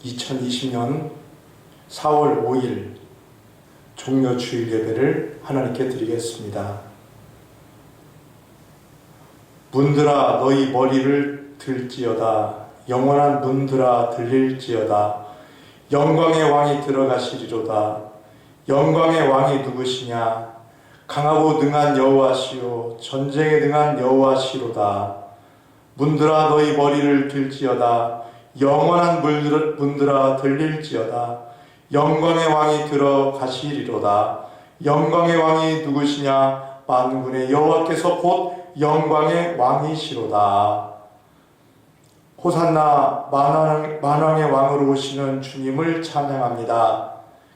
2020년 4월 5일 종려주일 예배를 하나님께 드리겠습니다. 문들아 너희 머리를 들지어다. 영원한 문들아 들릴지어다. 영광의 왕이 들어가시리로다. 영광의 왕이 누구시냐? 강하고 능한 여호와시요 전쟁에 능한 여호와시로다. 문들아 너희 머리를 들지어다. 영원한 문들아 들릴지어다. 영광의 왕이 들어가시리로다. 영광의 왕이 누구시냐? 만군의 여호와께서 곧 영광의 왕이시로다. 호산나 만왕의 왕으로 오시는 주님을 찬양합니다.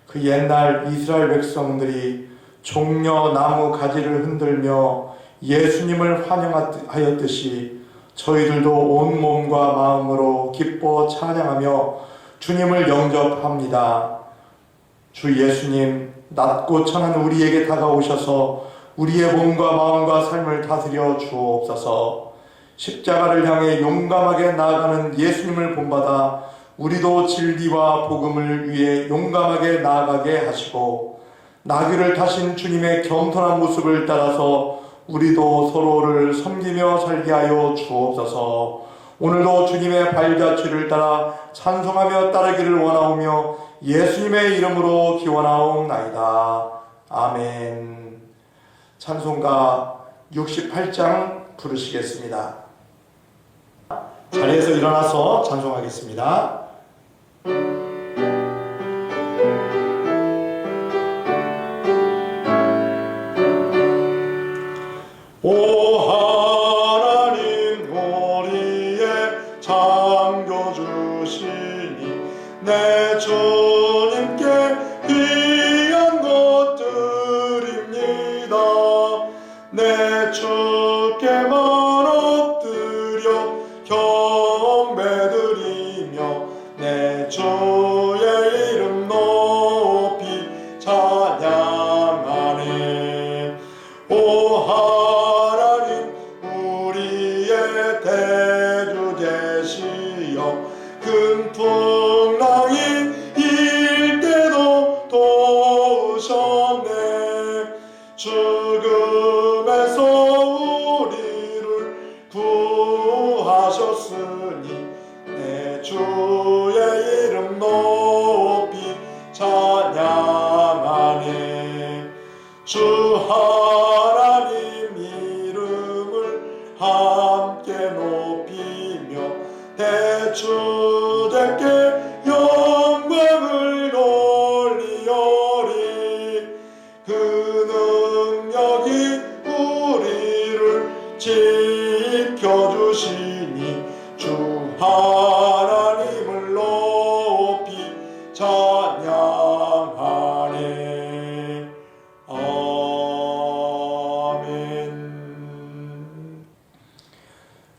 그 옛날 이스라엘 백성들이 종려 나무 가지를 흔들며 예수님을 환영하였듯이 저희들도 온 몸과 마음으로 기뻐 찬양하며 주님을 영접합니다. 주 예수님, 낮고 천한 우리에게 다가오셔서 우리의 몸과 마음과 삶을 다스려 주옵소서. 십자가를 향해 용감하게 나아가는 예수님을 본받아 우리도 진리와 복음을 위해 용감하게 나아가게 하시고, 나귀를 타신 주님의 겸손한 모습을 따라서 우리도 서로를 섬기며 살게 하여 주옵소서. 오늘도 주님의 발자취를 따라 찬송하며 따르기를 원하오며 예수님의 이름으로 기원하옵나이다. 아멘. 찬송가 68장 부르시겠습니다. 자리에서 일어나서 찬송하겠습니다. 오 하나님 우리의 창조주시니 내 주님께 귀한 것들입니다. 내 주께만 엎드려 경배드리며 내 주의 이름 높이 찬양하네. 오 하나님 우리의 대주 되시어 큰 풍랑이 일 때도 도우셨네. 죽음에서 우리를 구하셨으니 내 주의 이름 높이 찬양하네. 주 하나님 이름을 함께 높이며 대주님께 영광을 돌리오리. 그 능력이 우리를 지켜주시니 주 하나님을 높이 찬양하네. 아멘.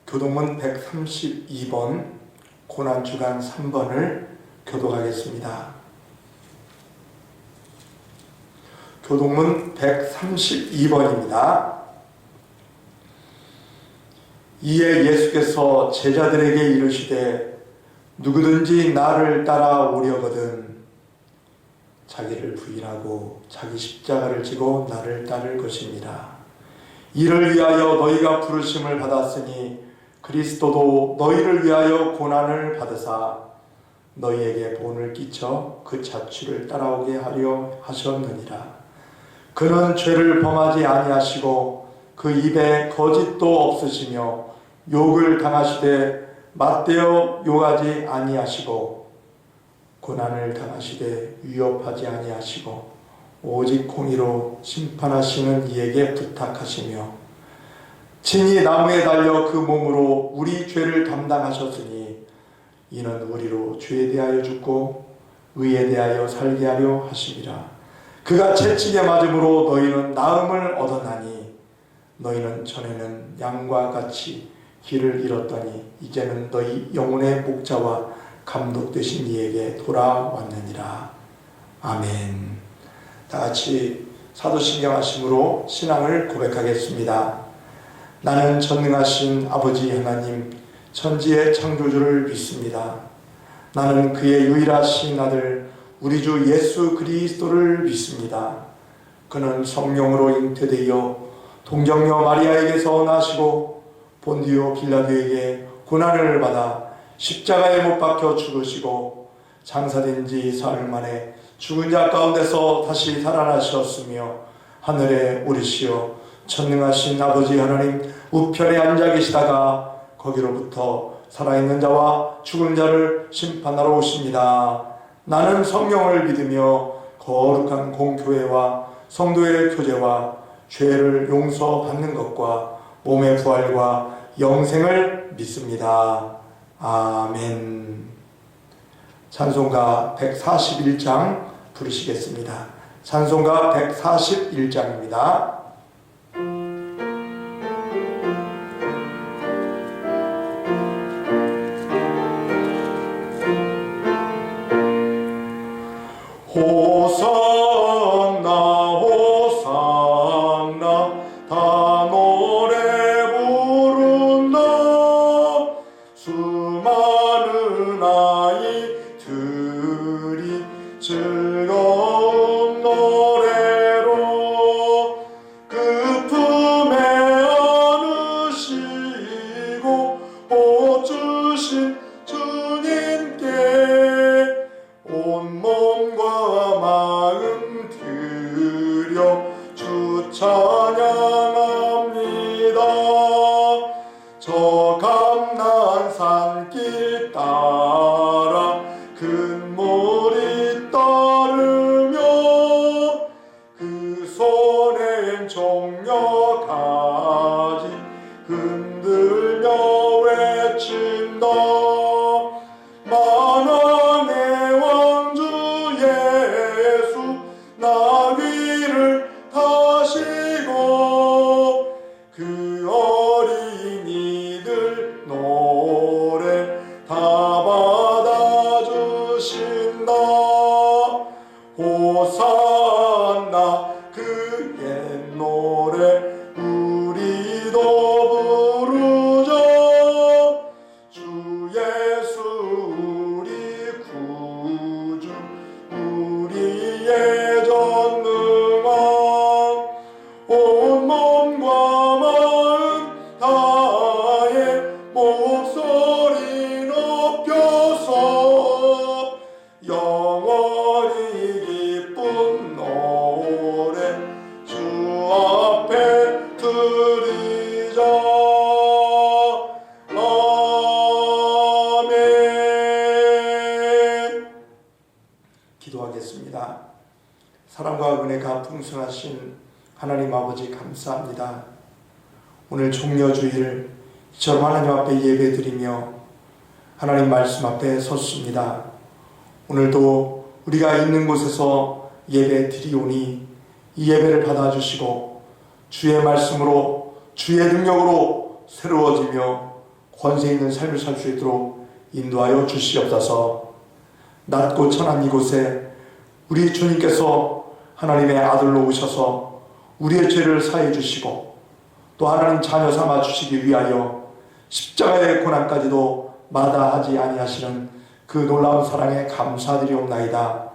교동문 132번, 고난주간 3번을 교독하겠습니다. 교동문 132번입니다. 이에 예수께서 제자들에게 이르시되 누구든지 나를 따라오려거든 자기를 부인하고 자기 십자가를 지고 나를 따를 것입니다. 이를 위하여 너희가 부르심을 받았으니 그리스도도 너희를 위하여 고난을 받으사 너희에게 본을 끼쳐 그 자취를 따라오게 하려 하셨느니라. 그는 죄를 범하지 아니하시고 그 입에 거짓도 없으시며 욕을 당하시되 맞대어 욕하지 아니하시고 고난을 당하시되 위협하지 아니하시고 오직 공의로 심판하시는 이에게 부탁하시며 친히 나무에 달려 그 몸으로 우리 죄를 담당하셨으니 이는 우리로 죄에 대하여 죽고 의에 대하여 살게 하려 하심이라. 그가 채찍에 맞음으로 너희는 나음을 얻었나니 너희는 전에는 양과 같이 길을 잃었더니 이제는 너희 영혼의 목자와 감독 되신 이에게 돌아왔느니라. 아멘. 다같이 사도신경하심으로 신앙을 고백하겠습니다. 나는 전능하신 아버지 하나님 천지의 창조주를 믿습니다. 나는 그의 유일하신 아들 우리 주 예수 그리스도를 믿습니다. 그는 성령으로 잉태되어 동정녀 마리아에게서 나시고 본디오 빌라도에게 고난을 받아 십자가에 못 박혀 죽으시고 장사된 지 사흘 만에 죽은 자 가운데서 다시 살아나셨으며 하늘에 오르시어 전능하신 아버지 하나님 우편에 앉아 계시다가 거기로부터 살아있는 자와 죽은 자를 심판하러 오십니다. 나는 성령을 믿으며 거룩한 공교회와 성도의 교제와 죄를 용서받는 것과 몸의 부활과 영생을 믿습니다. 아멘. 찬송가 141장 부르시겠습니다. 찬송가 141장입니다. 호산나 호산나 다 노래 부른다. 수많은 아이들이 즐거운 노래로 그 품에 안으시고 복 주신 주님께 온몸과 마음 들여 주 찬양합니다. 저 감난산길 따라 큰 물이 따르며 그 손엔 종려가지 흔들며 외친다. 만왕의 왕주 예수 나귀를 타시고 그 어린이들 노래 다 받아주신다. 호산나 그 옛 노래 우리도 부르자. 주 예수 우리 구주 우리의 전능한 온몸과 마음 다해 목소리 높여서 영원히 기쁜 노래 주 앞에 드리자. 아멘. 기도하겠습니다. 사랑과 은혜가 풍성하신 하나님 아버지 감사합니다. 오늘 종려주일 이처럼 하나님 앞에 예배드리며 하나님 말씀 앞에 섰습니다. 오늘도 우리가 있는 곳에서 예배 드리오니 이 예배를 받아주시고 주의 말씀으로 주의 능력으로 새로워지며 권세 있는 삶을 살 수 있도록 인도하여 주시옵소서. 낮고 천한 이곳에 우리 주님께서 하나님의 아들로 오셔서 우리의 죄를 사해 주시고 또 하나님 자녀 삼아 주시기 위하여 십자가의 고난까지도 마다하지 아니하시는 그 놀라운 사랑에 감사드리옵나이다.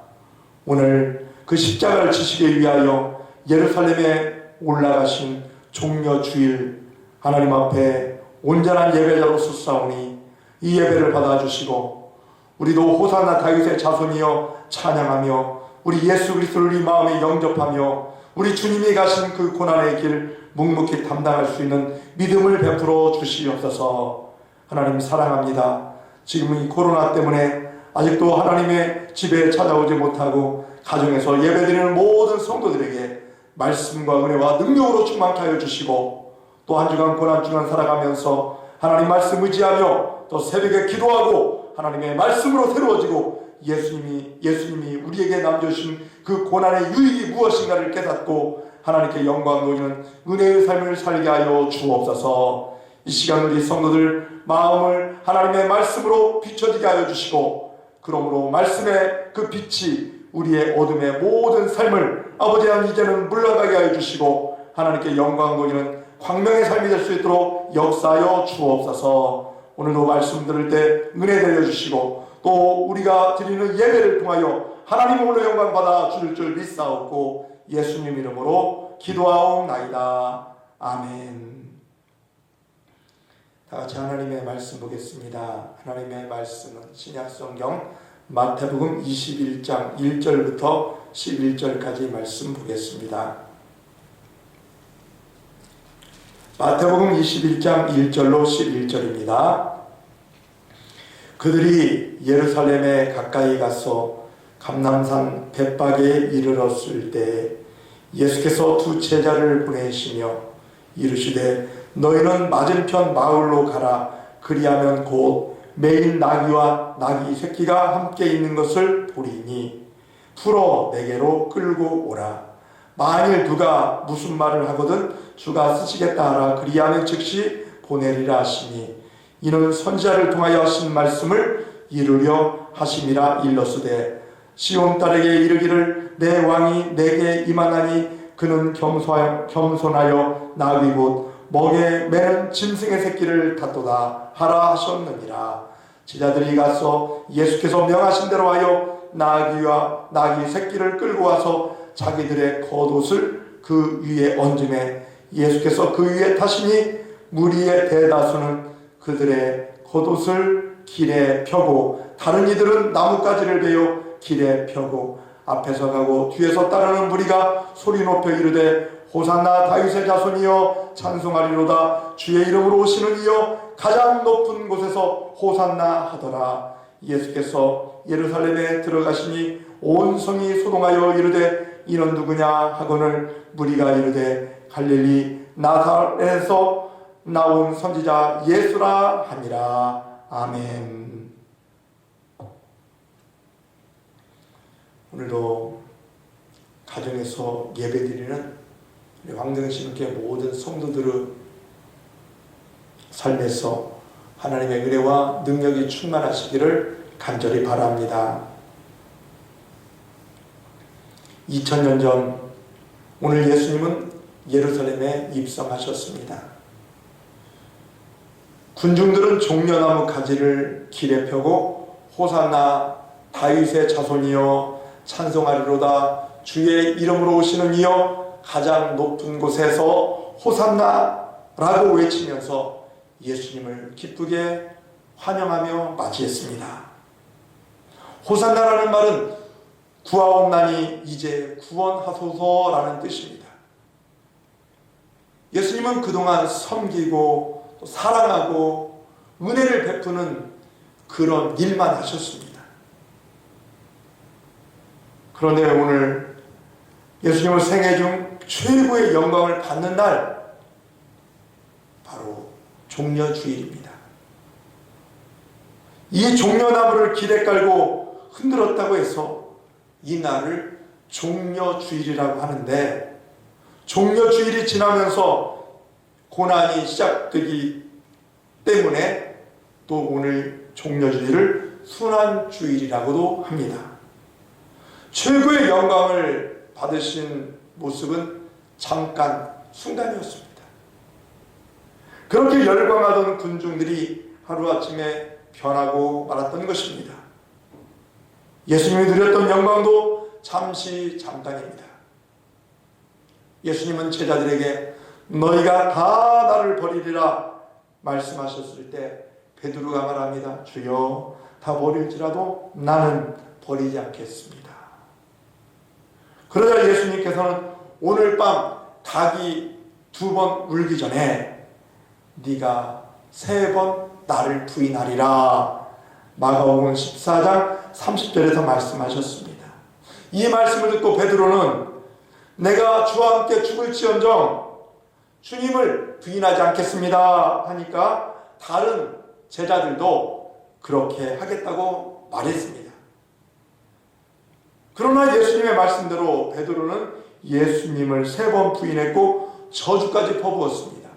오늘 그 십자가를 지시기 위하여 예루살렘에 올라가신 종려주일 하나님 앞에 온전한 예배자로 섰사오니 이 예배를 받아주시고 우리도 호산나 다윗의 자손이여 찬양하며 우리 예수 그리스도를 이 마음에 영접하며 우리 주님이 가신 그 고난의 길 묵묵히 담당할 수 있는 믿음을 베풀어 주시옵소서. 하나님 사랑합니다. 지금 이 코로나 때문에 아직도 하나님의 집에 찾아오지 못하고 가정에서 예배드리는 모든 성도들에게 말씀과 은혜와 능력으로 충만케 하여 주시고 또 한 주간 고난 주간 살아가면서 하나님 말씀 의지하며 또 새벽에 기도하고 하나님의 말씀으로 새로워지고 예수님이 우리에게 남겨주신 그 고난의 유익이 무엇인가를 깨닫고 하나님께 영광 돌리는 은혜의 삶을 살게 하여 주옵소서. 이 시간 우리 성도들 마음을 하나님의 말씀으로 비춰지게 하여 주시고 그러므로 말씀의 그 빛이 우리의 어둠의 모든 삶을 아버지 하나님 이제는 물러가게 하여 주시고 하나님께 영광 돌리는 광명의 삶이 될 수 있도록 역사하여 주옵소서. 오늘도 말씀 들을 때 은혜 내려주시고 또 우리가 드리는 예배를 통하여 하나님 홀로 영광 받아 주실 줄 믿사옵고 예수님 이름으로 기도하옵나이다. 아멘. 다 같이 하나님의 말씀 보겠습니다. 하나님의 말씀은 신약성경 마태복음 21장 1절부터 11절까지 말씀 보겠습니다. 마태복음 21장 1절로 11절입니다. 그들이 예루살렘에 가까이 가서 감람산 벳박에 이르렀을 때 예수께서 두 제자를 보내시며 이르시되 너희는 맞은편 마을로 가라. 그리하면 곧 매일 나귀와 나귀 새끼가 함께 있는 것을 보리니 풀어 내게로 끌고 오라. 만일 누가 무슨 말을 하거든 주가 쓰시겠다 하라. 그리하면 즉시 보내리라 하시니 이는 선지자를 통하여 하신 말씀을 이루려 하심이라. 일러스되 시온 딸에게 이르기를 내 왕이 내게 임하나니 그는 겸손하여 나귀 곧 먹에 매는 짐승의 새끼를 탔도다 하라 하셨느니라. 제자들이 가서 예수께서 명하신 대로 하여 나귀와 나귀 새끼를 끌고 와서 자기들의 겉옷을 그 위에 얹음에 예수께서 그 위에 타시니 무리의 대다수는 그들의 겉옷을 길에 펴고 다른 이들은 나뭇가지를 베어 길에 펴고 앞에서 가고 뒤에서 따르는 무리가 소리 높여 이르되 호산나 다윗의 자손이여 찬송하리로다. 주의 이름으로 오시는 이여 가장 높은 곳에서 호산나 하더라. 예수께서 예루살렘에 들어가시니 온 성이 소동하여 이르되 이는 누구냐 하거늘 무리가 이르되 갈릴리 나사렛에서 나온 선지자 예수라 하니라. 아멘. 오늘도 가정에서 예배드리는 왕등신께 모든 성도들의 삶에서 하나님의 은혜와 능력이 충만하시기를 간절히 바랍니다. 2000년 전 오늘 예수님은 예루살렘에 입성하셨습니다. 군중들은 종려나무 가지를 길에 펴고 호산나 다윗의 자손이여 찬송하리로다. 주의 이름으로 오시는 이여 가장 높은 곳에서 호산나라고 외치면서 예수님을 기쁘게 환영하며 맞이했습니다. 호산나라는 말은 구하옵나니 이제 구원하소서라는 뜻입니다. 예수님은 그동안 섬기고 또 사랑하고 은혜를 베푸는 그런 일만 하셨습니다. 그런데 오늘 예수님의 생애 중 최고의 영광을 받는 날, 바로 종려주일입니다. 이 종려나무를 길에 깔고 흔들었다고 해서 이 날을 종려주일이라고 하는데, 종려주일이 지나면서 고난이 시작되기 때문에 또 오늘 종려주일을 순환주일이라고도 합니다. 최고의 영광을 받으신 모습은 잠깐 순간이었습니다. 그렇게 열광하던 군중들이 하루아침에 변하고 말았던 것입니다. 예수님이 누렸던 영광도 잠시 잠깐입니다. 예수님은 제자들에게 너희가 다 나를 버리리라 말씀하셨을 때 베드로가 말합니다. 주여 다 버릴지라도 나는 버리지 않겠습니다. 그러자 예수님께서는 오늘 밤 닭이 2번 울기 전에 네가 3번 나를 부인하리라. 마가복음 14장 30절에서 말씀하셨습니다. 이 말씀을 듣고 베드로는 내가 주와 함께 죽을지언정 주님을 부인하지 않겠습니다 하니까 다른 제자들도 그렇게 하겠다고 말했습니다. 그러나 예수님의 말씀대로 베드로는 예수님을 3번 부인했고 저주까지 퍼부었습니다.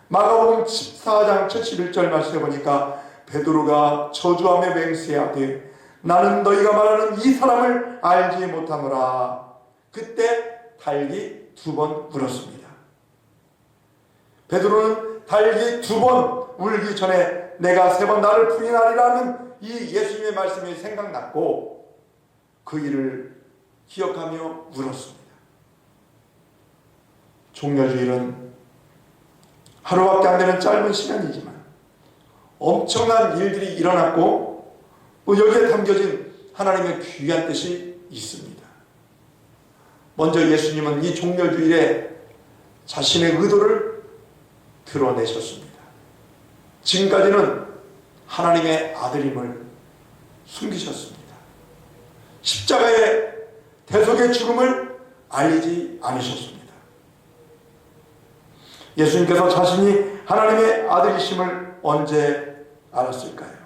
마가복음 14장 71절 말씀해 보니까 베드로가 저주하며 맹세하되 나는 너희가 말하는 이 사람을 알지 못하노라. 그때 달기 2번 물었습니다. 베드로는 달기 2번 울기 전에 내가 3번 나를 부인하리라는 이 예수님의 말씀이 생각났고 그 일을 기억하며 울었습니다. 종려주일은 하루밖에 안 되는 짧은 시간이지만 엄청난 일들이 일어났고 또 여기에 담겨진 하나님의 귀한 뜻이 있습니다. 먼저 예수님은 이 종려주일에 자신의 의도를 드러내셨습니다. 지금까지는 하나님의 아들임을 숨기셨습니다. 십자가의 대속의 죽음을 알리지 않으셨습니다. 예수님께서 자신이 하나님의 아들이심을 언제 알았을까요?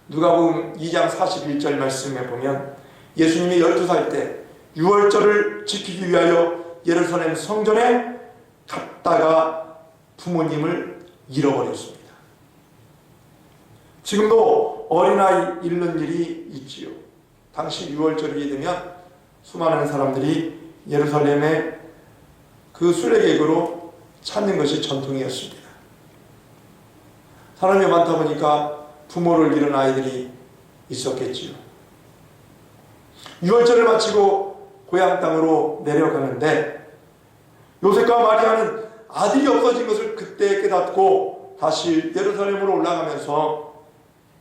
누가복음 2장 41절 말씀에 보면 예수님이 12살 때 유월절을 지키기 위하여 예루살렘 성전에 갔다가 부모님을 잃어버렸습니다. 지금도 어린아이 잃는 일이 있지요. 당시 유월절이 되면 수많은 사람들이 예루살렘의 그 순례객으로 찾는 것이 전통이었습니다. 사람이 많다 보니까 부모를 잃은 아이들이 있었겠지요. 유월절을 마치고 고향 땅으로 내려가는데 요셉과 마리아는 아들이 없어진 것을 그때 깨닫고 다시 예루살렘으로 올라가면서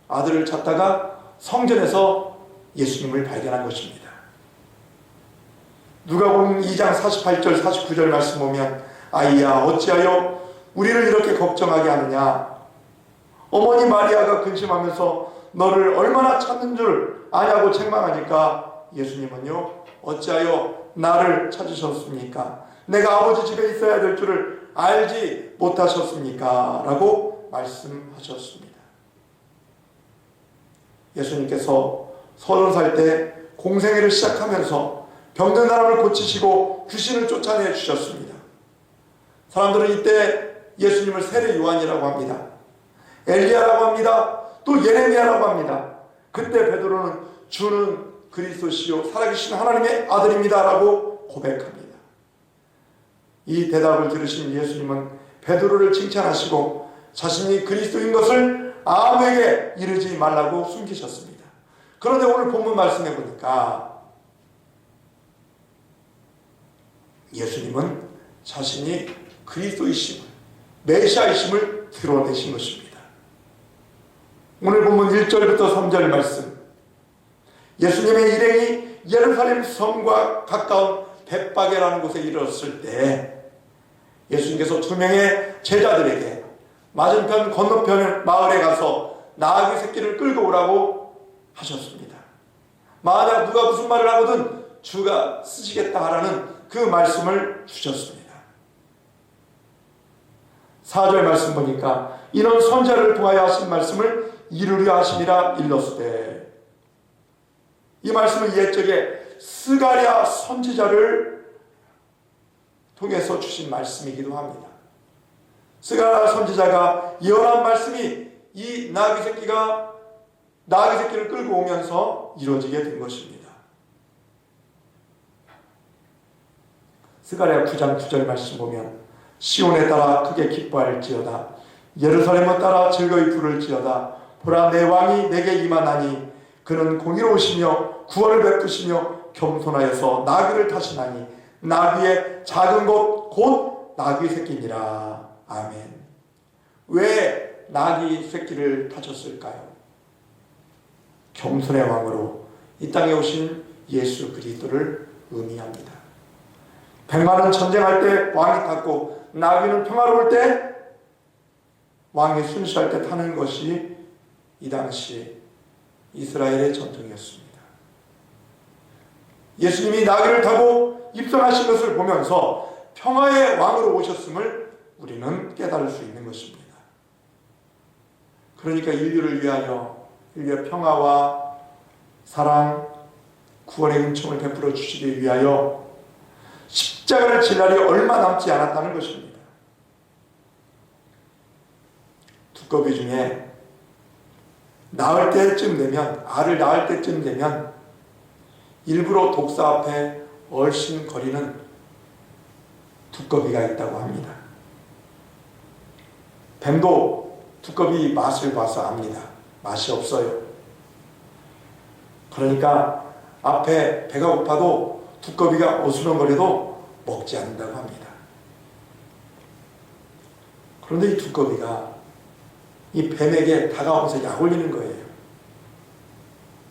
아들을 찾다가 성전에서 예수님을 발견한 것입니다. 누가복음 2장 48절 49절 말씀 보면 아이야 어찌하여 우리를 이렇게 걱정하게 하느냐 어머니 마리아가 근심하면서 너를 얼마나 찾는 줄 아냐고 책망하니까 예수님은요 어찌하여 나를 찾으셨습니까? 내가 아버지 집에 있어야 될 줄을 알지 못하셨습니까? 라고 말씀하셨습니다. 예수님께서 30살 때 공생애를 시작하면서 병든 사람을 고치시고 귀신을 쫓아내 주셨습니다. 사람들은 이때 예수님을 세례 요한이라고 합니다. 엘리야라고 합니다. 또 예레미야라고 합니다. 그때 베드로는 주는 그리스도시요 살아계신 하나님의 아들입니다 라고 고백합니다. 이 대답을 들으신 예수님은 베드로를 칭찬하시고 자신이 그리스도인 것을 아무에게 이르지 말라고 숨기셨습니다. 그런데 오늘 본문 말씀해 보니까 예수님은 자신이 그리스도이심을 메시아이심을 드러내신 것입니다. 오늘 본문 1절부터 3절 말씀 예수님의 일행이 예루살렘 성과 가까운 벳바게라는 곳에 이르렀을 때 예수님께서 2명의 제자들에게 맞은편 건너편 마을에 가서 나귀 새끼를 끌고 오라고 하셨습니다. 만약 누가 무슨 말을 하거든 주가 쓰시겠다 하라는 그 말씀을 주셨습니다. 4절 말씀 보니까 이런 선자를 통하여 하신 말씀을 이루려 하심이라 일렀으되 이 말씀은 옛적에 스가랴 선지자를 통해서 주신 말씀이기도 합니다. 스가랴 선지자가 예언한 말씀이 이 나귀 새끼를 끌고 오면서 이루어지게 된 것입니다. 스가랴 9장 9절 말씀 보면 시온에 따라 크게 기뻐할지어다 예루살렘을 따라 즐거이 부를지어다 보라 내 왕이 내게 임하나니 그는 공의로우시며 구원을 베푸시며 겸손하여서 나귀를 타시나니 나귀의 작은 것 곧 나귀 새끼니라. 아멘. 왜 나귀 새끼를 타셨을까요? 겸손의 왕으로 이 땅에 오신 예수 그리스도를 의미합니다. 백만은 전쟁할 때 왕이 탔고 나귀는 평화로울 때 왕이 순시할 때 타는 것이 이 당시 이스라엘의 전통이었습니다. 예수님이 나귀를 타고 입성하신 것을 보면서 평화의 왕으로 오셨음을 우리는 깨달을 수 있는 것입니다. 그러니까 인류를 위하여 인류의 평화와 사랑, 구원의 은총을 베풀어 주시기 위하여 십자가를 질 날이 얼마 남지 않았다는 것입니다. 두꺼비 중에 낳을 때쯤 되면 알을 낳을 때쯤 되면 일부러 독사 앞에 얼씬거리는 두꺼비가 있다고 합니다. 뱀도 두꺼비 맛을 봐서 압니다. 맛이 없어요. 그러니까 앞에 배가 고파도 두꺼비가 어수선거려도 먹지 않는다고 합니다. 그런데 이 두꺼비가 이 뱀에게 다가오면서 약 올리는 거예요.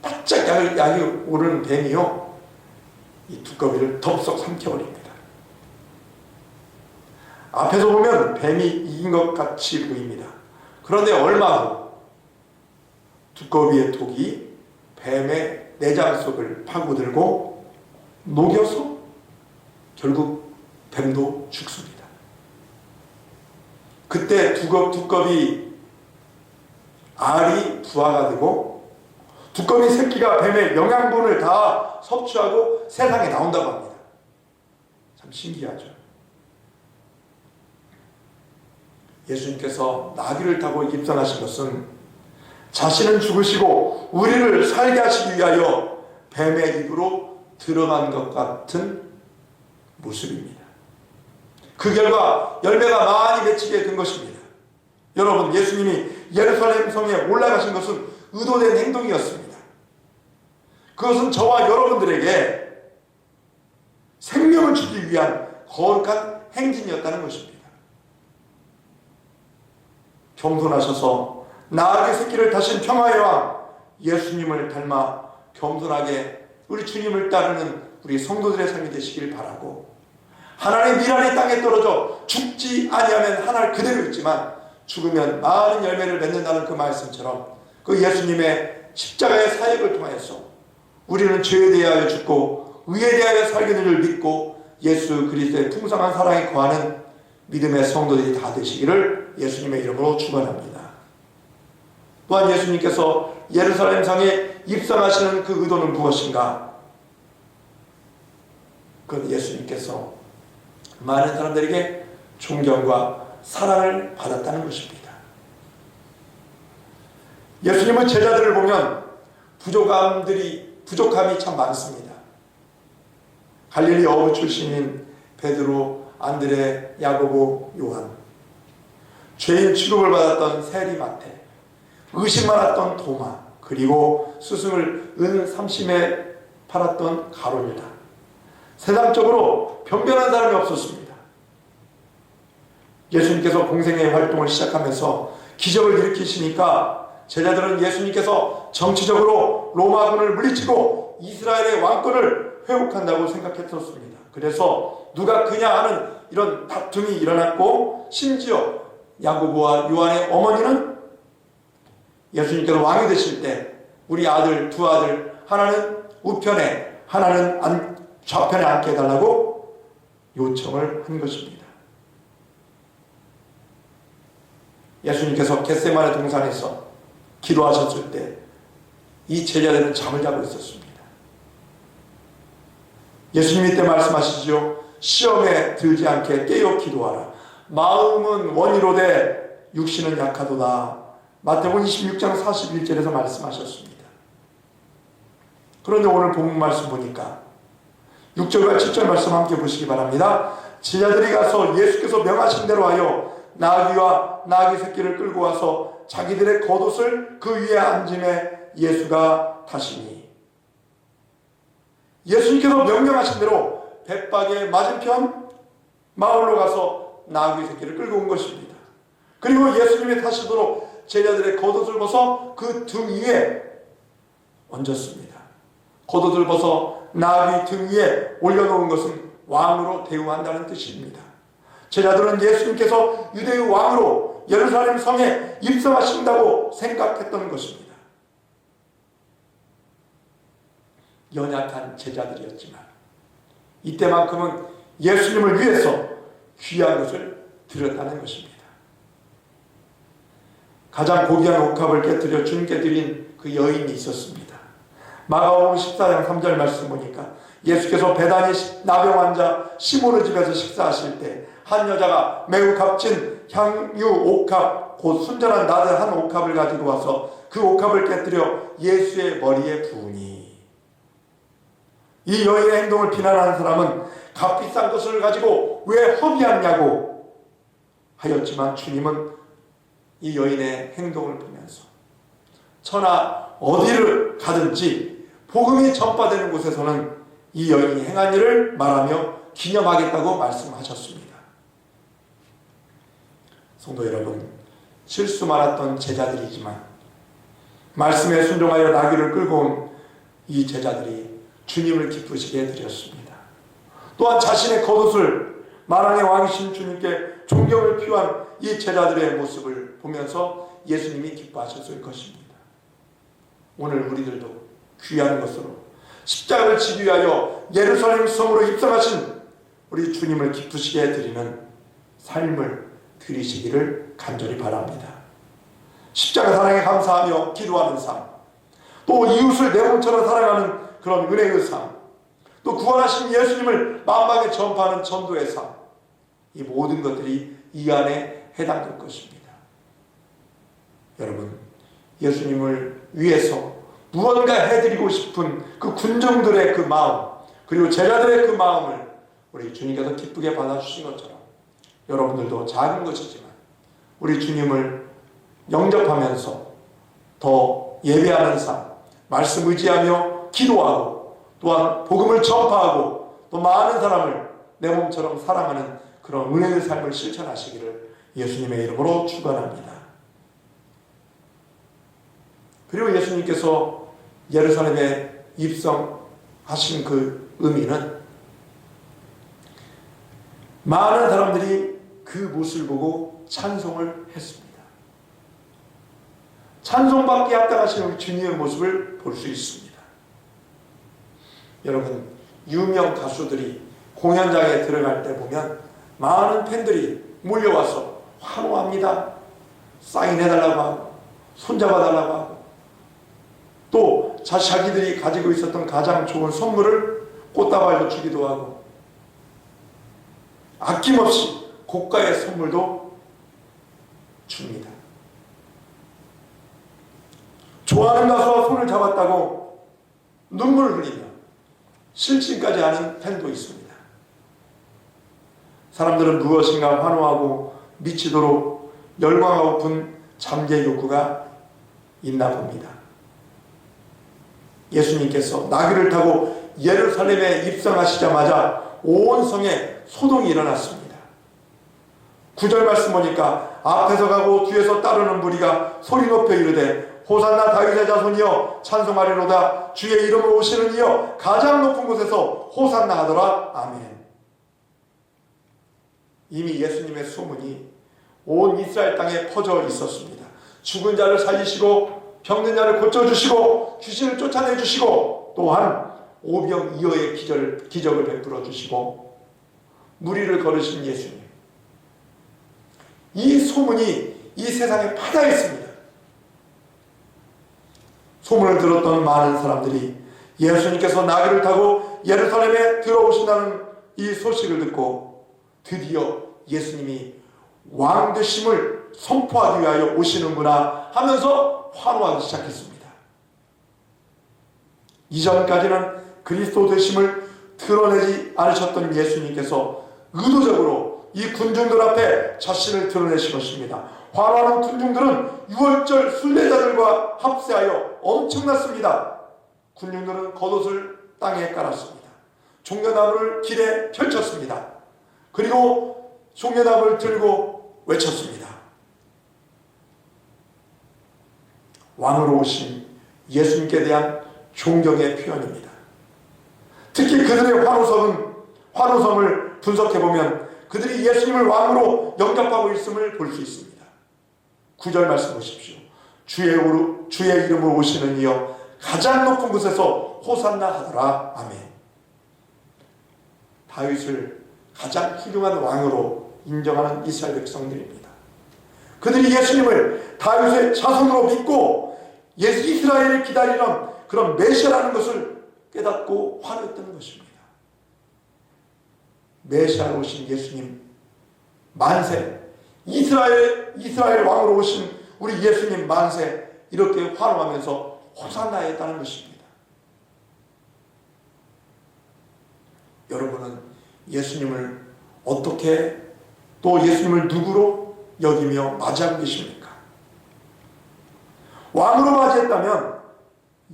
바짝 약이 오르는 뱀이요, 이 두꺼비를 덥석 삼켜버립니다. 앞에서 보면 뱀이 이긴 것 같이 보입니다. 그런데 얼마 후 두꺼비의 독이 뱀의 내장 속을 파고들고 녹여서 결국 뱀도 죽습니다. 그때 두꺼비 알이 부화가 되고 두꺼비 새끼가 뱀의 영양분을 다 섭취하고 세상에 나온다고 합니다. 참 신기하죠. 예수님께서 나귀를 타고 입성하신 것은 자신은 죽으시고 우리를 살게 하시기 위하여 뱀의 입으로 들어간 것 같은 모습입니다. 그 결과 열매가 많이 맺히게 된 것입니다. 여러분, 예수님이 예루살렘 성에 올라가신 것은 의도된 행동이었습니다. 그것은 저와 여러분들에게 생명을 주기 위한 거룩한 행진이었다는 것입니다. 겸손하셔서 나귀 새끼를 타신 평화의 왕 예수님을 닮아 겸손하게 우리 주님을 따르는 우리 성도들의 삶이 되시길 바라고, 하나님의 미랄이 땅에 떨어져 죽지 아니하면 하늘 그대로 있지만 죽으면 많은 열매를 맺는다는 그 말씀처럼 그 예수님의 십자가의 사역을 통해서 우리는 죄에 대하여 죽고 의에 대하여 살게 되는 줄 믿고 예수 그리스도의 풍성한 사랑에 거하는 믿음의 성도들이 다 되시기를 예수님의 이름으로 축원합니다. 또한 예수님께서 예루살렘 성에 입성하시는 그 의도는 무엇인가? 그건 예수님께서 많은 사람들에게 존경과 사랑을 받았다는 것입니다. 예수님은 제자들을 보면 부족함이 참 많습니다. 갈릴리 어부 출신인 베드로, 안드레, 야고보, 요한, 죄인 취급을 받았던 세리마테, 의심 많았던 도마, 그리고 스승을 은 30에 팔았던 가룟유다. 세상적으로 변변한 사람이 없었습니다. 예수님께서 공생의 활동을 시작하면서 기적을 일으키시니까 제자들은 예수님께서 정치적으로 로마군을 물리치고 이스라엘의 왕권을 회복한다고 생각했었습니다. 그래서 누가 그냐 하는 이런 다툼이 일어났고, 심지어 야고보와 요한의 어머니는 예수님께서 왕이 되실 때 우리 아들, 두 아들, 하나는 우편에 하나는 좌편에 앉게 해달라고 요청을 한 것입니다. 예수님께서 겟세마네 동산에서 기도하셨을 때 이 제자들은 잠을 자고 있었습니다. 예수님이 이때 말씀하시죠. 시험에 들지 않게 깨어 기도하라. 마음은 원이로되 육신은 약하도다. 마태복음 26장 41절에서 말씀하셨습니다. 그런데 오늘 본문 말씀 보니까 6절과 7절 말씀 함께 보시기 바랍니다. 제자들이 가서 예수께서 명하신 대로 하여 나귀와 나귀 새끼를 끌고 와서 자기들의 겉옷을 그 위에 앉음에 예수가 타시니, 예수님께서 명령하신 대로 벳박의 맞은편 마을로 가서 나귀 새끼를 끌고 온 것입니다. 그리고 예수님이 타시도록 제자들의 겉옷을 벗어 그 등 위에 얹었습니다. 겉옷을 벗어 나귀 등 위에 올려놓은 것은 왕으로 대우한다는 뜻입니다. 제자들은 예수님께서 유대의 왕으로 예루살렘 성에 입성하신다고 생각했던 것입니다. 연약한 제자들이었지만 이때만큼은 예수님을 위해서 귀한 것을 드렸다는 것입니다. 가장 고귀한 옥합을 깨뜨려 주님께 드린 그 여인이 있었습니다. 마가복음 14장 3절 말씀 보니까 예수께서 베다니 나병 환자 시몬의 집에서 식사하실 때 한 여자가 매우 값진 향유 옥합, 곧 순전한 나드 한 옥합을 가지고 와서 그 옥합을 깨뜨려 예수의 머리에 부으니, 이 여인의 행동을 비난하는 사람은 값비싼 것을 가지고 놓고 왜 허비하냐고 하였지만 주님은 이 여인의 행동을 보면서 천하 어디를 가든지 복음이 전파되는 곳에서는 이 여인이 행한 일을 말하며 기념하겠다고 말씀하셨습니다. 성도 여러분, 실수 많았던 제자들이지만 말씀에 순종하여 나귀를 끌고 온 이 제자들이 주님을 기쁘시게 해드렸습니다. 또한 자신의 겉옷을 만왕의 왕이신 주님께 존경을 표한 이 제자들의 모습을 보면서 예수님이 기뻐하셨을 것입니다. 오늘 우리들도 귀한 것으로 십자가를 지기 위하여 예루살렘 성으로 입성하신 우리 주님을 기쁘시게 해드리는 삶을 드리시기를 간절히 바랍니다. 십자가 사랑에 감사하며 기도하는 삶, 또 이웃을 내 몸처럼 사랑하는 그런 은혜의 삶, 또 구원하신 예수님을 만방에 전파하는 전도의 삶, 이 모든 것들이 이 안에 해당될 것입니다. 여러분, 예수님을 위해서 무언가 해드리고 싶은 그 군중들의 그 마음, 그리고 제자들의 그 마음을 우리 주님께서 기쁘게 받아주신 것처럼 여러분들도 작은 것이지만 우리 주님을 영접하면서 더 예배하는 삶, 말씀 의지하며 기도하고 또한 복음을 전파하고 또 많은 사람을 내 몸처럼 사랑하는 그런 은혜의 삶을 실천하시기를 예수님의 이름으로 축원합니다. 그리고 예수님께서 예루살렘에 입성하신 그 의미는 많은 사람들이 그 모습을 보고 찬송을 했습니다. 찬송받기에 합당하신 우리 주님의 모습을 볼 수 있습니다. 여러분, 유명 가수들이 공연장에 들어갈 때 보면 많은 팬들이 몰려와서 환호합니다. 사인해달라고 하고 손잡아달라고 하고 또 자기들이 가지고 있었던 가장 좋은 선물을 꽃다발로 주기도 하고 아낌없이 고가의 선물도 줍니다. 좋아하는 가수와 손을 잡았다고 눈물을 흘리며 실신까지 하는 팬도 있습니다. 사람들은 무엇인가 환호하고 미치도록 열광하고픈 잠재 욕구가 있나 봅니다. 예수님께서 나귀를 타고 예루살렘에 입성하시자마자 온 성에 소동이 일어났습니다. 9절 말씀 보니까 앞에서 가고 뒤에서 따르는 무리가 소리 높여 이르되 호산나 다윗의 자손이여 찬송하리로다 주의 이름으로 오시는 이여 가장 높은 곳에서 호산나 하더라. 아멘. 이미 예수님의 소문이 온 이스라엘 땅에 퍼져 있었습니다. 죽은 자를 살리시고 병든 자를 고쳐주시고 귀신을 쫓아내주시고 또한 오병이어의 기적을 베풀어 주시고 무리를 걸으신 예수님, 이 소문이 이 세상에 파다 있습니다. 소문을 들었던 많은 사람들이 예수님께서 나귀를 타고 예루살렘에 들어오신다는 이 소식을 듣고 드디어 예수님이 왕 되심을 선포하기 위하여 오시는구나 하면서 환호하기 시작했습니다. 이전까지는 그리스도 되심을 드러내지 않으셨던 예수님께서 의도적으로 이 군중들 앞에 자신을 드러내신 것입니다. 환호하는 군중들은 유월절 순례자들과 합세하여 엄청났습니다. 군중들은 겉옷을 땅에 깔았습니다. 종려나무를 길에 펼쳤습니다. 그리고 종려나무를 들고 외쳤습니다. 왕으로 오신 예수님께 대한 존경의 표현입니다. 특히 그들의 환호성을 분석해보면 그들이 예수님을 왕으로 영접하고 있음을 볼 수 있습니다. 9절 말씀 보십시오. 주의 이름으로 오시는 이여 가장 높은 곳에서 호산나 하더라. 아멘. 다윗을 가장 훌륭한 왕으로 인정하는 이스라엘 백성들입니다. 그들이 예수님을 다윗의 자손으로 믿고 이스라엘을 기다리는 그런 메시아라는 것을 깨닫고 환호했던 것입니다. 메시아로 오신 예수님 만세, 이스라엘 왕으로 오신 우리 예수님 만세, 이렇게 환호하면서 호산나 했다는 것입니다. 여러분은 예수님을 어떻게 또 예수님을 누구로 여기며 맞이하고 계십니까? 왕으로 맞이했다면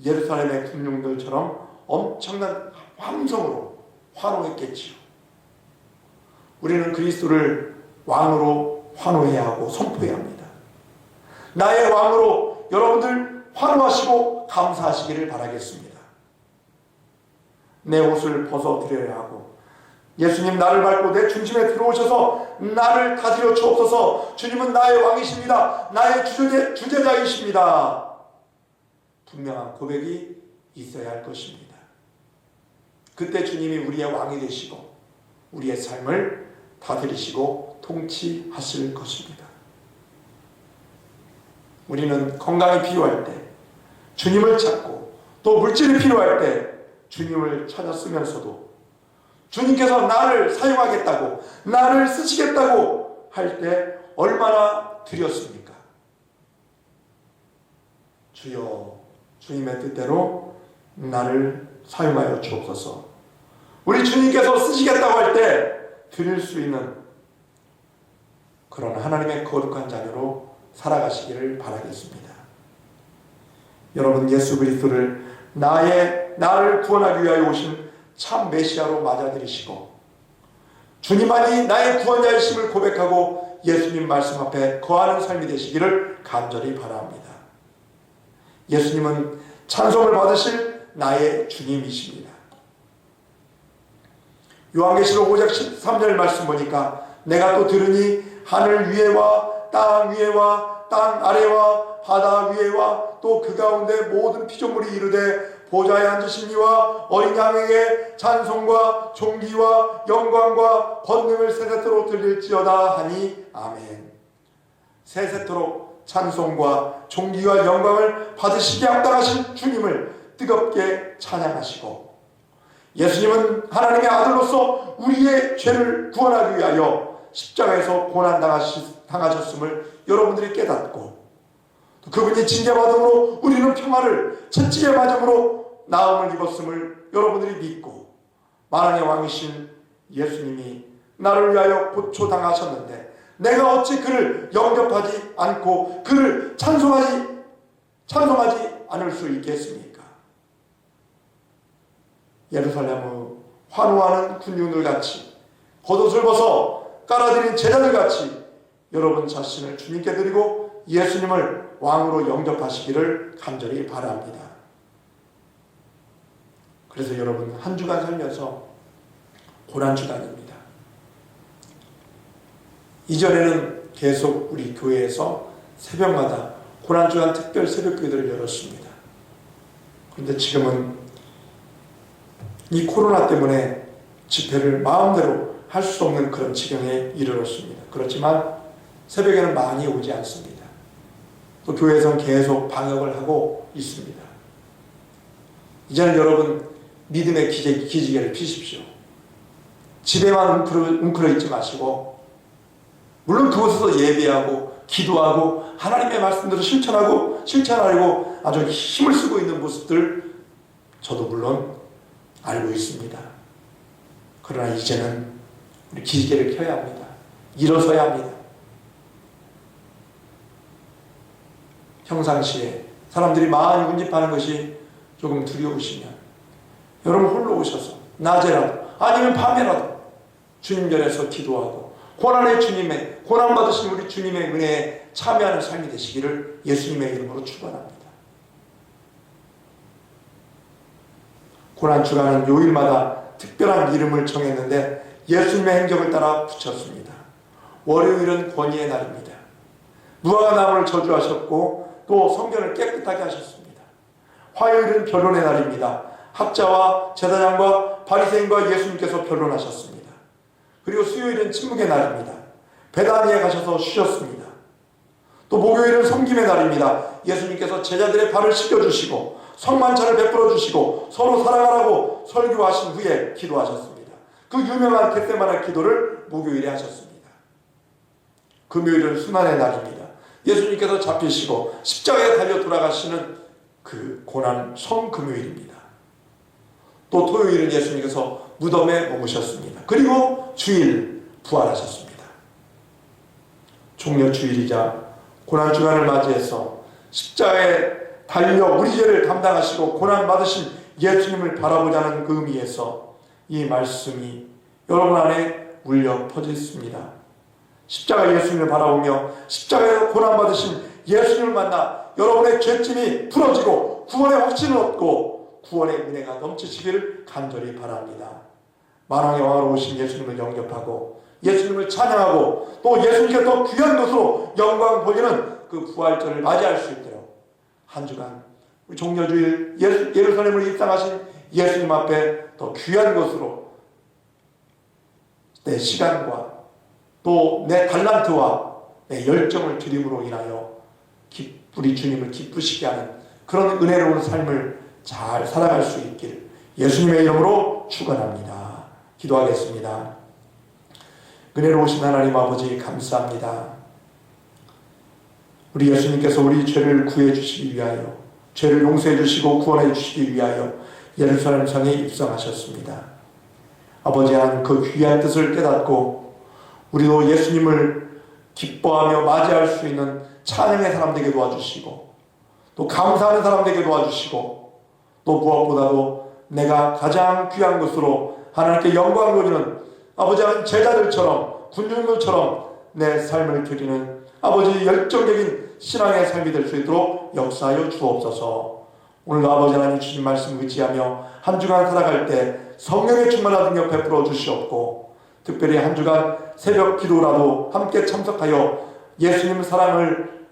예루살렘의 군중들처럼 엄청난 함성으로 환호했겠지요. 우리는 그리스도를 왕으로 환호해야 하고 선포해야 합니다. 나의 왕으로 여러분들 환호하시고 감사하시기를 바라겠습니다. 내 옷을 벗어드려야 하고 예수님 나를 밟고 내 중심에 들어오셔서 나를 다스려 주옵소서. 주님은 나의 왕이십니다. 나의 주제자이십니다. 분명한 고백이 있어야 할 것입니다. 그때 주님이 우리의 왕이 되시고 우리의 삶을 다스리시고 통치하실 것입니다. 우리는 건강이 필요할 때 주님을 찾고 또 물질이 필요할 때 주님을 찾았으면서도 주님께서 나를 사용하겠다고 나를 쓰시겠다고 할 때 얼마나 드렸습니까? 주여 주님의 뜻대로 나를 사용하여 주옵소서. 우리 주님께서 쓰시겠다고 할 때 드릴 수 있는 그런 하나님의 거룩한 자녀로 살아가시기를 바라겠습니다. 여러분 예수 그리스도를 나를 구원하기 위하여 오신 참 메시아로 맞아들이시고 주님만이 나의 구원자이심을 고백하고 예수님 말씀 앞에 거하는 삶이 되시기를 간절히 바랍니다. 예수님은 찬송을 받으실 나의 주님이십니다. 요한계시록 5장 13절 말씀 보니까 내가 또 들으니 하늘 위에와 땅 위에와 땅 아래와 바다 위에와 또 그 가운데 모든 피조물이 이르되 보좌에 앉으신 이와 어린 양에게 찬송과 존귀와 영광과 권능을 세세토록 들릴지어다 하니 아멘. 세세토록 찬송과 존귀와 영광을 받으시기에 합당하신 주님을 뜨겁게 찬양하시고 예수님은 하나님의 아들로서 우리의 죄를 구원하기 위하여 십자가에서 고난당하셨음을 여러분들이 깨닫고 그분이 징계받음으로 우리는 평화를 채찍에 맞음으로 나음을 입었음을 여러분들이 믿고 만왕의 왕이신 예수님이 나를 위하여 고초당하셨는데 내가 어찌 그를 영접하지 않고 그를 찬송하지 않을 수 있겠습니까? 예루살렘의 환호하는 군중들 같이 겉옷을 벗어 깔아드린 제자들 같이 여러분 자신을 주님께 드리고 예수님을 왕으로 영접하시기를 간절히 바랍니다. 그래서 여러분 한 주간 살면서 고난주간입니다. 이전에는 계속 우리 교회에서 새벽마다 고난주간 특별 새벽기도를 열었습니다. 그런데 지금은 이 코로나 때문에 집회를 마음대로 할 수 없는 그런 지경에 이르렀습니다. 그렇지만 새벽에는 많이 오지 않습니다. 또 교회에서는 계속 방역을 하고 있습니다. 이제는 여러분 믿음의 기지개를 피십시오. 집에만 웅크러 있지 마시고 물론 그곳에서 예배하고 기도하고 하나님의 말씀대로 실천하려고 아주 힘을 쓰고 있는 모습들 저도 물론 알고 있습니다. 그러나 이제는 우리 기지개를 켜야 합니다. 일어서야 합니다. 평상시에 사람들이 많이 운집하는 것이 조금 두려우시면 여러분 홀로 오셔서 낮에라도 아니면 밤에라도 주님 전에서 기도하고 고난 받으신 우리 주님의 은혜에 참여하는 삶이 되시기를 예수님의 이름으로 축원합니다. 고난주간은 요일마다 특별한 이름을 정했는데 예수님의 행적을 따라 붙였습니다. 월요일은 권위의 날입니다. 무화과 나무를 저주하셨고 또 성전을 깨끗하게 하셨습니다. 화요일은 변론의 날입니다. 학자와 제사장과 바리새인과 예수님께서 변론하셨습니다. 그리고 수요일은 침묵의 날입니다. 베다니에 가셔서 쉬셨습니다. 또 목요일은 섬김의 날입니다. 예수님께서 제자들의 발을 씻겨주시고 성만찬을 베풀어 주시고 서로 사랑하라고 설교하신 후에 기도하셨습니다. 그 유명한 겟세마네 기도를 목요일에 하셨습니다. 금요일은 순환의 날입니다. 예수님께서 잡히시고 십자가에 달려 돌아가시는 그 고난 성금요일입니다. 또 토요일은 예수님께서 무덤에 머무셨습니다. 그리고 주일 부활하셨습니다. 종려주일이자 고난주간을 맞이해서 십자가에 달려 우리 죄를 담당하시고 고난받으신 예수님을 바라보자는 그 의미에서 이 말씀이 여러분 안에 울려 퍼졌습니다. 십자가 예수님을 바라보며 십자가에서 고난받으신 예수님을 만나 여러분의 죄짐이 풀어지고 구원의 확신을 얻고 구원의 은혜가 넘치시기를 간절히 바랍니다. 만왕의 왕으로 오신 예수님을 영접하고 예수님을 찬양하고 또 예수님께 더 귀한 것으로 영광 보이는 그 부활절을 맞이할 수 있도록 한 주간 우리 종려주일 예루살렘을 입성하신 예수님 앞에 더 귀한 것으로 내 시간과 또 내 달란트와 내 열정을 드림으로 인하여 우리 주님을 기쁘시게 하는 그런 은혜로운 삶을 잘 살아갈 수 있기를 예수님의 이름으로 축원합니다. 기도하겠습니다. 은혜로우신 하나님 아버지 감사합니다. 우리 예수님께서 우리 죄를 구해 주시기 위하여 죄를 용서해 주시고 구원해 주시기 위하여 예루살렘 성에 입성하셨습니다. 아버지 한 그 귀한 뜻을 깨닫고 우리도 예수님을 기뻐하며 맞이할 수 있는 찬양의 사람 되게 도와주시고 또 감사하는 사람 되게 도와주시고 또 무엇보다도 내가 가장 귀한 것으로 하나님께 영광을 돌리는 아버지 한 제자들처럼 군중들처럼 내 삶을 드리는 아버지 열정적인 신앙의 삶이 될 수 있도록 역사하여 주옵소서. 오늘도 아버지 하나님 주신 말씀 의지하며 한 주간 살아갈 때 성령의 충만한 능력 베풀어 주시옵고 특별히 한 주간 새벽 기도라도 함께 참석하여 예수님 사랑을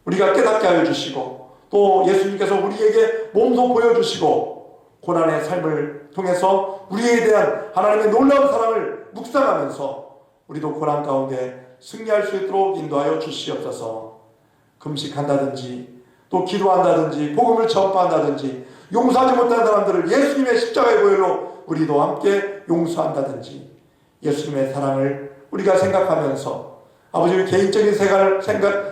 우리가 깨닫게 하여 주시고 또 예수님께서 우리에게 몸소 보여주시고 고난의 삶을 통해서 우리에 대한 하나님의 놀라운 사랑을 묵상하면서 우리도 고난 가운데 승리할 수 있도록 인도하여 주시옵소서. 금식한다든지 또 기도한다든지 복음을 전파한다든지 용서하지 못한 사람들을 예수님의 십자가의 보혈로 우리도 함께 용서한다든지 예수님의 사랑을 우리가 생각하면서 아버지의 개인적인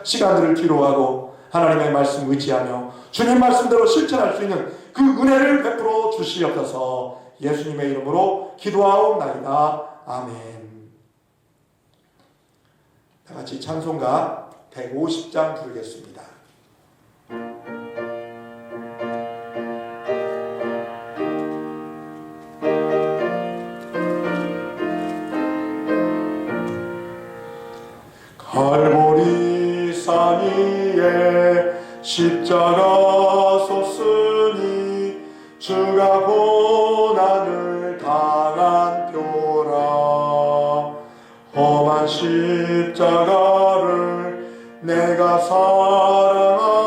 시간들을 뒤로하고 하나님의 말씀 의지하며 주님 말씀대로 실천할 수 있는 그 은혜를 베풀어 주시옵소서. 예수님의 이름으로 기도하옵나이다. 아멘. 다 같이 찬송가 150장 부르겠습니다. 갈보리 산 위에 십자가 섰으니 주가 고난을 당한 표라. 험한 십자가를 내가 사랑함은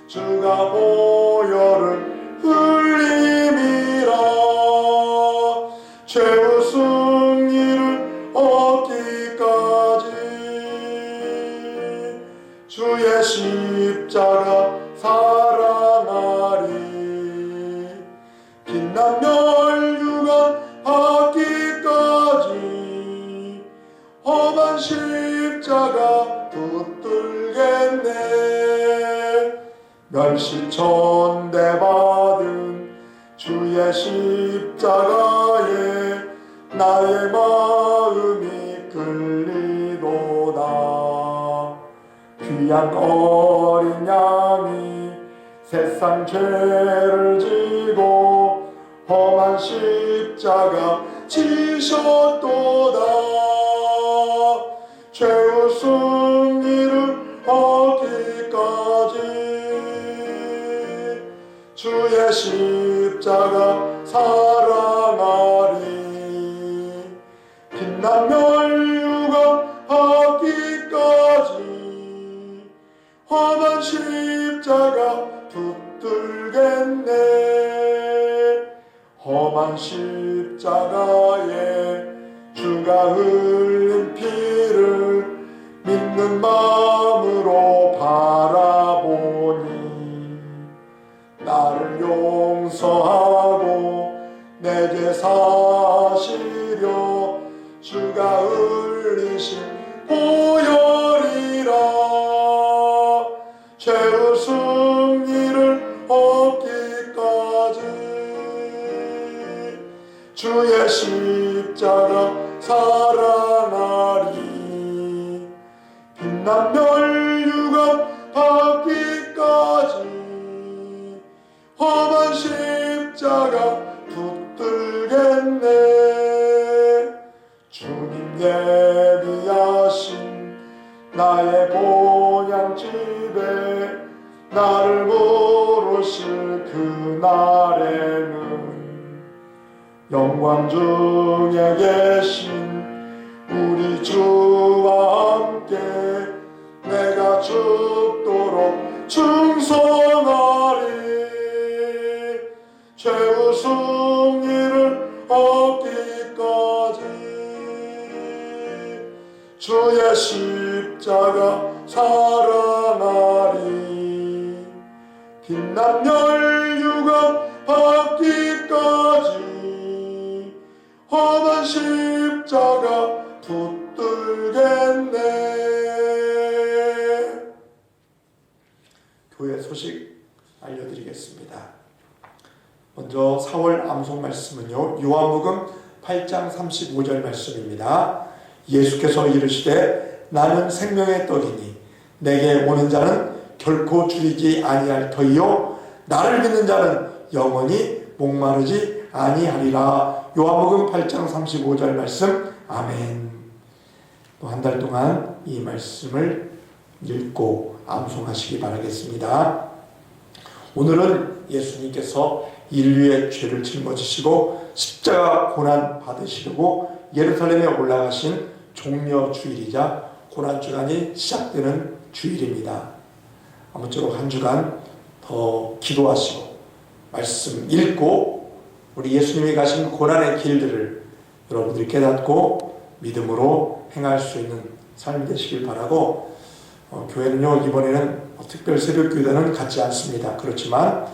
주가 보혈을 흘림이라. 죄의 승리를 얻기까지 주의 십자가 사랑하리. 빛난 멸류관 받기까지 험한 십자가 붙들겠네. 멸시천대 받은 주의 십자가에 나의 마음이 끌리도다. 귀한 어린 양이 세상 죄를 지고 험한 십자가 지셨도다. 죄의 승리를 얻기까지 주의 십자가 사랑하리. 빛난 멸류관 받기까지 험한 십자가 붙들겠네. 험한 십자가에 주가 흘린 피를 믿는 마음으로 바라보니 나를 용서하고 내 죄 사시려 주가 흘리신 보혈이라. 죄의 승리를 얻기까지 주의 십자가 사랑 빛난 멸류관 받기까지 험한 십자가 붙들겠네. 주님 예비하신 나의 본향집에 나를 부르실 그날에는 영광 중에 계신 우리 주와 함께 내가 죽도록 충성하리. 최후 승리를 얻기까지 주의 십자가 사랑하리. 빛난 멸류관 받기까지 험한 십자가 붙들겠네. 교회 소식 알려드리겠습니다. 먼저 4월 암송 말씀은요, 요한복음 8장 35절 말씀입니다. 예수께서 이르시되 나는 생명의 떡이니 내게 오는 자는 결코 줄이지 아니할 터이요 나를 믿는 자는 영원히 목마르지 아니하리라. 요한복음 8장 35절 말씀. 아멘. 또 한 달 동안 이 말씀을 읽고 암송하시기 바라겠습니다. 오늘은 예수님께서 인류의 죄를 짊어지시고 십자가 고난 받으시려고 예루살렘에 올라가신 종려 주일이자 고난 주간이 시작되는 주일입니다. 아무쪼록 한 주간 더 기도하시고 말씀 읽고 우리 예수님이 가신 고난의 길들을 여러분들이 깨닫고 믿음으로 행할 수 있는 삶이 되시길 바라고, 교회는요 이번에는 특별 새벽 기도는 갖지 않습니다. 그렇지만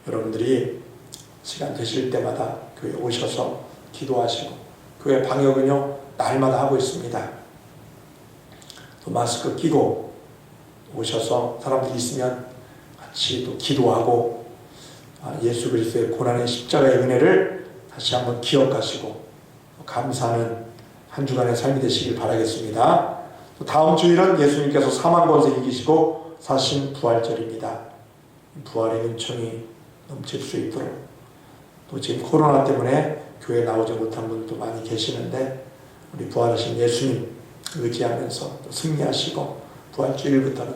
여러분들이 시간 되실 때마다 교회 오셔서 기도하시고, 교회 방역은요 날마다 하고 있습니다. 또 마스크 끼고 오셔서 사람들이 있으면 같이 또 기도하고 예수 그리스도의 고난의 십자가의 은혜를 다시 한번 기억하시고 감사하는 한 주간의 삶이 되시길 바라겠습니다. 또 다음 주일은 예수님께서 사망 권세 이기시고 사신 부활절입니다. 부활의 은총이 넘칠 수 있도록, 또 지금 코로나 때문에 교회에 나오지 못한 분도 많이 계시는데 우리 부활하신 예수님 의지하면서 또 승리하시고 부활주일부터는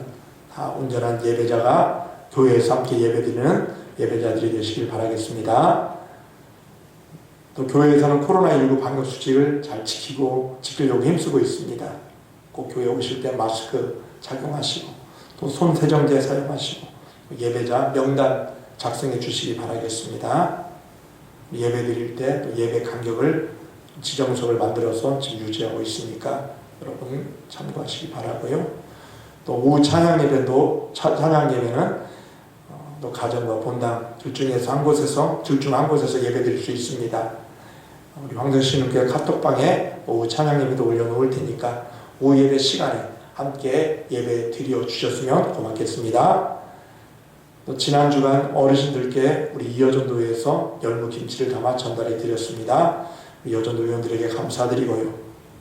다 온전한 예배자가 교회에서 함께 예배드리는 예배자들이 되시길 바라겠습니다. 또 교회에서는 코로나19 방역수칙을 잘 지키려고 힘쓰고 있습니다. 꼭 교회 오실 때 마스크 착용하시고 또 손세정제 사용하시고 예배자 명단 작성해 주시기 바라겠습니다. 예배 드릴 때 또 예배 간격을 지정석을 만들어서 지금 유지하고 있으니까 여러분 참고하시기 바라고요. 또 오후 찬양 예배는 또 가정과 본당 둘 중 한 곳에서 예배 드릴 수 있습니다. 우리 황정신교회 카톡방에 오후 찬양 예배도 올려놓을 테니까 오후 예배 시간에 함께 예배 드려 주셨으면 고맙겠습니다. 또 지난 주간 어르신들께 우리 이여전도회에서 열무김치를 담아 전달해 드렸습니다. 여전도 회원들에게 감사드리고요.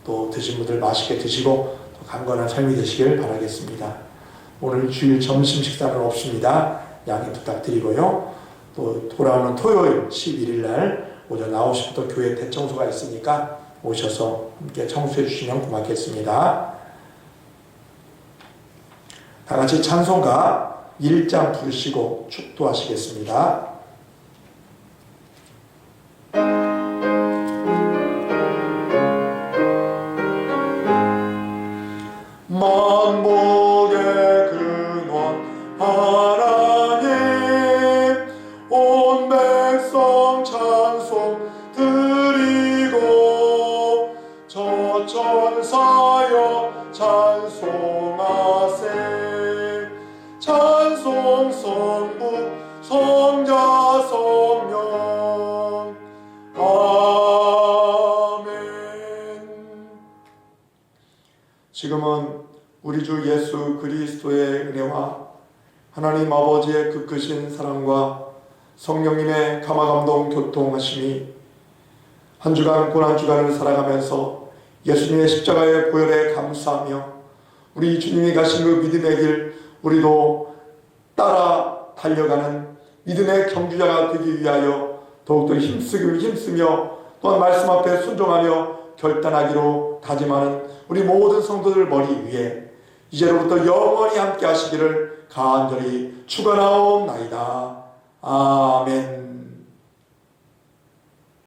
또 드신 분들 맛있게 드시고 또 강건한 삶이 되시길 바라겠습니다. 오늘 주일 점심 식사는 없습니다. 양해 부탁드리고요. 또 돌아오는 토요일 11일 날 오전 9시부터 교회 대청소가 있으니까 오셔서 함께 청소해 주시면 고맙겠습니다. 다 같이 찬송가 1장 부르시고 축도하시겠습니다. 만복의 근원 하나님, 온 백성 찬송 드리고 저 천사여 찬송하세. 찬송 성부 성자 성령 아멘. 지금은 우리 주 예수 그리스도의 은혜와 하나님 아버지의 그 크신 사랑과 성령님의 감화감동 교통하심이 한 주간 고난주간을 살아가면서 예수님의 십자가의 보혈에 감사하며 우리 주님이 가신 그 믿음의 길 우리도 따라 달려가는 믿음의 경주자가 되기 위하여 더욱더 힘쓰며 또한 말씀 앞에 순종하며 결단하기로 다짐하는 우리 모든 성도들 머리 위에 이제로부터 영원히 함께 하시기를 간절히 축원하옵나이다. 아멘.